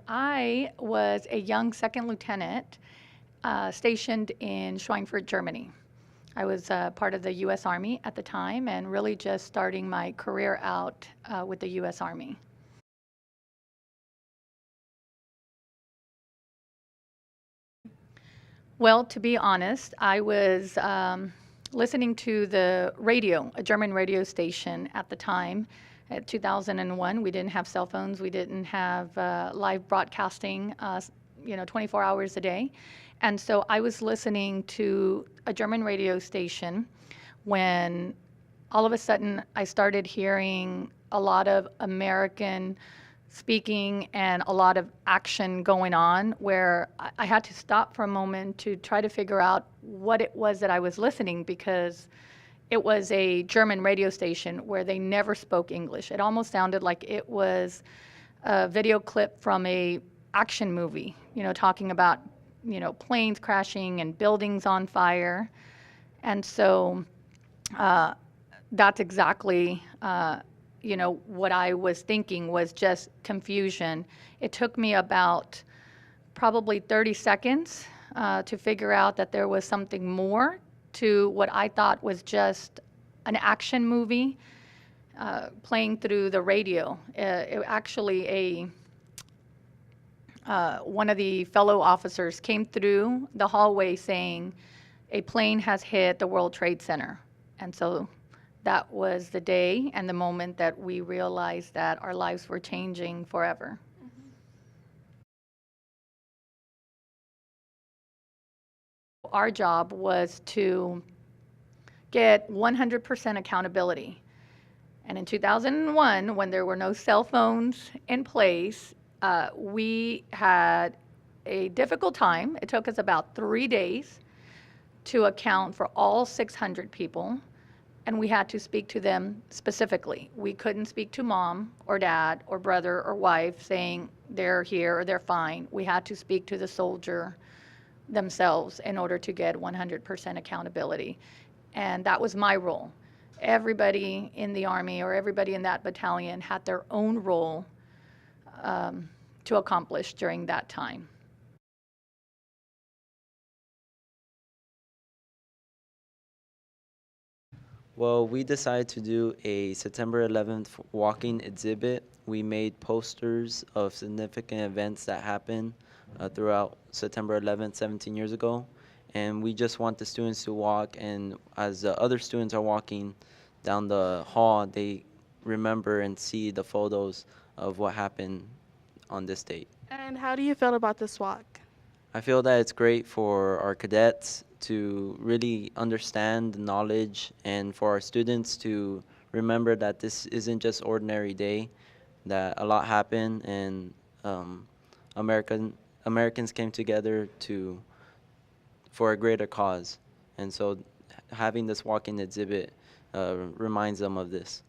I was a young second lieutenant stationed in Schweinfurt, Germany. I was part of the U.S. Army at the time and really just starting my career out with the U.S. Army. Well, to be honest, I was listening to the radio, a German radio station at the time. At 2001, we didn't have cell phones. We didn't have live broadcasting, 24 hours a day. And so I was listening to a German radio station when all of a sudden I started hearing a lot of American speaking and a lot of action going on where I had to stop for a moment to try to figure out what it was that I was listening, because it was a German radio station where they never spoke English. It almost sounded like it was a video clip from a action movie, talking about, planes crashing and buildings on fire. And so that's exactly what I was thinking was just confusion. It took me about probably 30 seconds to figure out that there was something more to what I thought was just an action movie playing through the radio. One of the fellow officers came through the hallway saying, "A plane has hit the World Trade Center." And so that was the day and the moment that we realized that our lives were changing forever. Our job was to get 100% accountability. And in 2001, when there were no cell phones in place, we had a difficult time. It took us about 3 days to account for all 600 people, and we had to speak to them specifically. We couldn't speak to mom or dad or brother or wife saying they're here or they're fine. We had to speak to the soldier themselves in order to get 100% accountability. And that was my role. Everybody in the Army or everybody in that battalion had their own role to accomplish during that time. Well, we decided to do a September 11th walking exhibit. We made posters of significant events that happened throughout September 11th, 17 years ago. And we just want the students to walk, and as the other students are walking down the hall, they remember and see the photos of what happened on this date. And how do you feel about this walk? I feel that it's great for our cadets to really understand the knowledge, and for our students to remember that this isn't just ordinary day, that a lot happened, and Americans came together for a greater cause. And so having this walking exhibit reminds them of this.